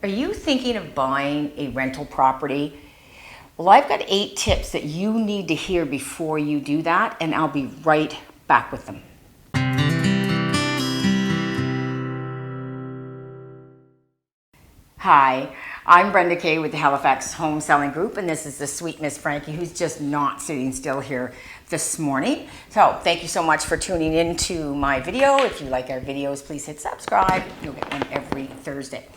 Are you thinking of buying a rental property? Well, I've got 8 tips that you need to hear before you do that, and I'll be right back with them. Hi, I'm Brenda Kay with the Halifax Home Selling Group, and this is the sweet Miss Frankie who's just not sitting still here this morning. So thank you so much for tuning in to my video. If you like our videos, please hit subscribe. You'll get one every Thursday.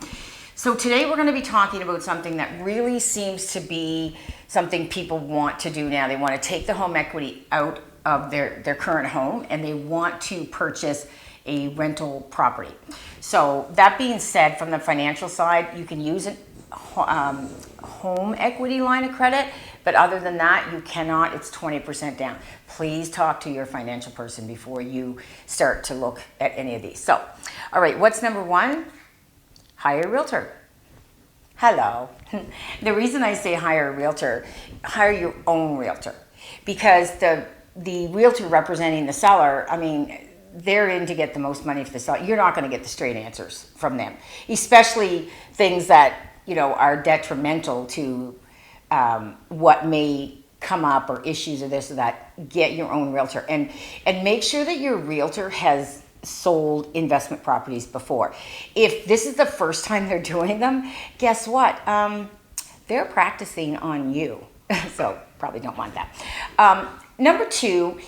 So today we're going to be talking about something that really seems to be something people want to do now. They want to take the home equity out of their current home and they want to purchase a rental property. So that being said, from the financial side, you can use a home equity line of credit, but other than that, you cannot. It's 20% down. Please talk to your financial person before you start to look at any of these. So, all right, what's number 1? Hire a realtor. Hello. The reason I say hire a realtor, hire your own realtor, because the realtor representing the seller, I mean, they're in to get the most money for the seller. You're not going to get the straight answers from them, especially things that, you know, are detrimental to what may come up or issues or this or that. Get your own realtor and make sure that your realtor has sold investment properties before. If this is the first time they're doing them, guess what? They're practicing on you. So probably don't want that. Number 2,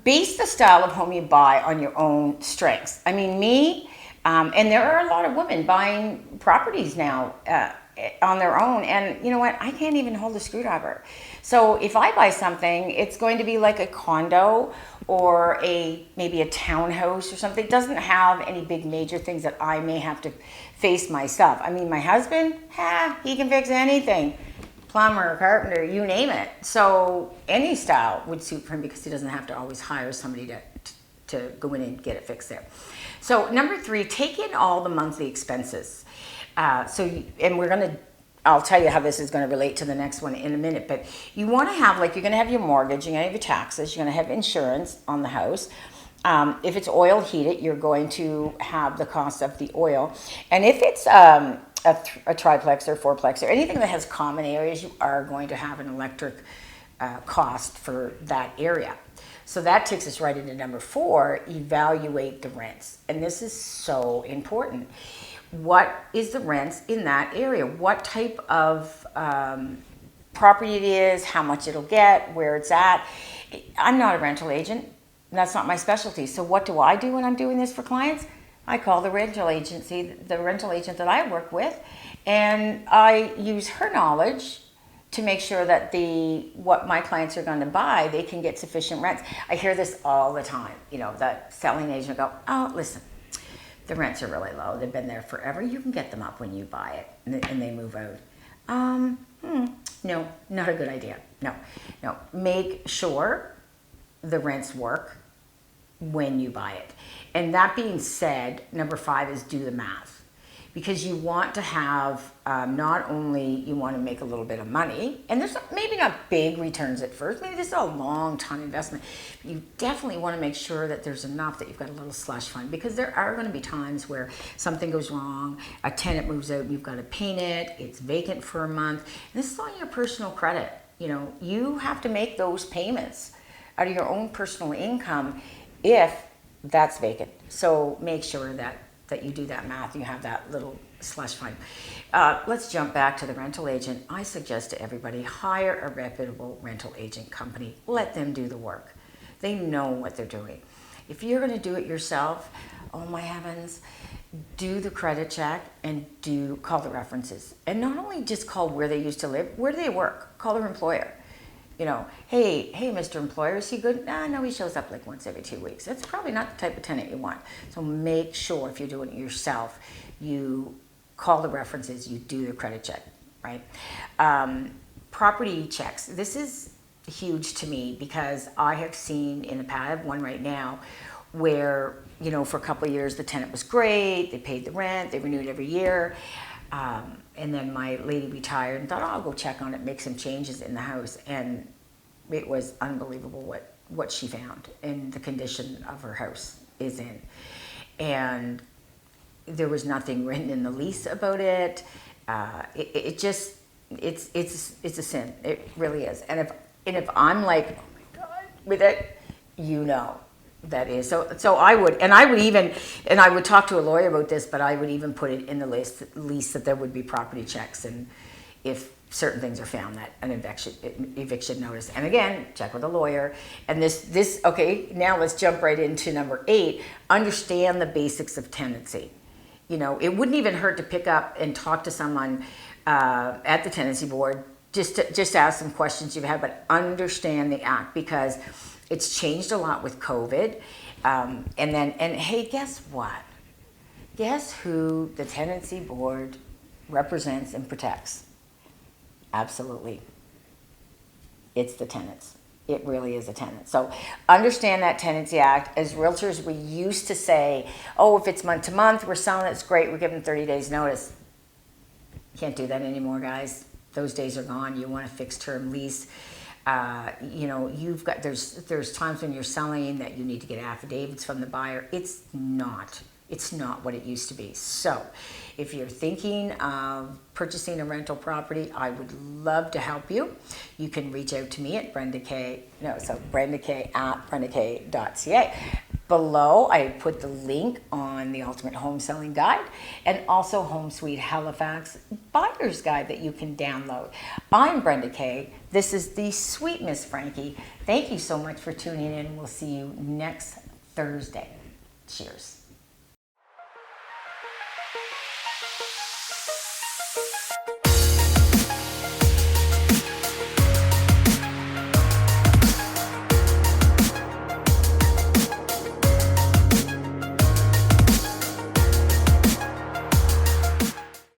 base the style of home you buy on your own strengths. I mean, me, and there are a lot of women buying properties now on their own, and you know what? I can't even hold a screwdriver. So if I buy something, it's going to be like a condo or maybe a townhouse or something. It doesn't have any big major things that I may have to face myself. I mean, my husband, he can fix anything. Plumber, carpenter, you name it. So any style would suit for him because he doesn't have to always hire somebody to go in and get it fixed there. So number 3, take in all the monthly expenses. I'll tell you how this is going to relate to the next one in a minute, but you want to have, like, you're going to have your mortgage, you're going to have your taxes, you're going to have insurance on the house. If it's oil heated, you're going to have the cost of the oil. And if it's a triplex or fourplex or anything that has common areas, you are going to have an electric cost for that area. So that takes us right into number 4, evaluate the rents. And this is so important. What is the rents in that area? What type of property it is, how much it'll get, where it's at. I'm not a rental agent. That's not my specialty. So what do I do when I'm doing this for clients? I call the rental agency, the rental agent that I work with, and I use her knowledge to make sure that what my clients are going to buy, they can get sufficient rents. I hear this all the time. You know, the selling agent will go, oh, listen, the rents are really low. They've been there forever. You can get them up when you buy it, and they move out. No, not a good idea. No. Make sure the rents work when you buy it. And that being said, number 5 is do the math. Because you want to have, not only you want to make a little bit of money, and there's maybe not big returns at first, maybe this is a long time investment. You definitely want to make sure that there's enough that you've got a little slush fund, because there are going to be times where something goes wrong, a tenant moves out, you've got to paint it, it's vacant for a month. And this is on your personal credit. You know, you have to make those payments out of your own personal income if that's vacant. So make sure that you do that math, you have that little slush fund. Let's jump back to the rental agent. I suggest to everybody, hire a reputable rental agent company. Let them do the work. They know what they're doing. If you're going to do it yourself, oh my heavens, do the credit check and call the references. And not only just call where they used to live, where do they work? Call their employer. You know, hey, Mr. Employer, is he good? No, he shows up like once every 2 weeks. That's probably not the type of tenant you want. So make sure if you're doing it yourself, you call the references, you do the credit check, right? Property checks. This is huge to me because I have seen in the past, I have one right now, where, you know, for a couple of years, the tenant was great, they paid the rent, they renewed every year. And then my lady retired and thought, oh, I'll go check on it, make some changes in the house. And it was unbelievable what she found and the condition of her house is in. And there was nothing written in the lease about it. It just, it's a sin. It really is. And if I'm like, oh my God, with it, you know, that is. So I would talk to a lawyer about this, but I would even put it in the lease that there would be property checks, and if certain things are found, that an eviction notice. And again, check with a lawyer. And this okay, now let's jump right into number 8. Understand the basics of tenancy. You know, it wouldn't even hurt to pick up and talk to someone at the tenancy board, just ask some questions you've had, but understand the act, because it's changed a lot with COVID. And hey, guess what? Guess who the tenancy board represents and protects? Absolutely. It's the tenants. It really is a tenant. So understand that Tenancy Act. As realtors, we used to say, oh, if it's month to month, we're selling it, it's great, we're giving 30 days notice. Can't do that anymore, guys. Those days are gone. You want a fixed term lease. You know, there's times when you're selling that you need to get affidavits from the buyer. It's not what it used to be. So if you're thinking of purchasing a rental property, I would love to help you. You can reach out to me at brendak@brendak.ca. Below, I put the link on the Ultimate Home Selling Guide, and also Home Suite Halifax Buyer's Guide that you can download. I'm Brenda Kay. This is the Sweet Miss Frankie. Thank you so much for tuning in. We'll see you next Thursday. Cheers.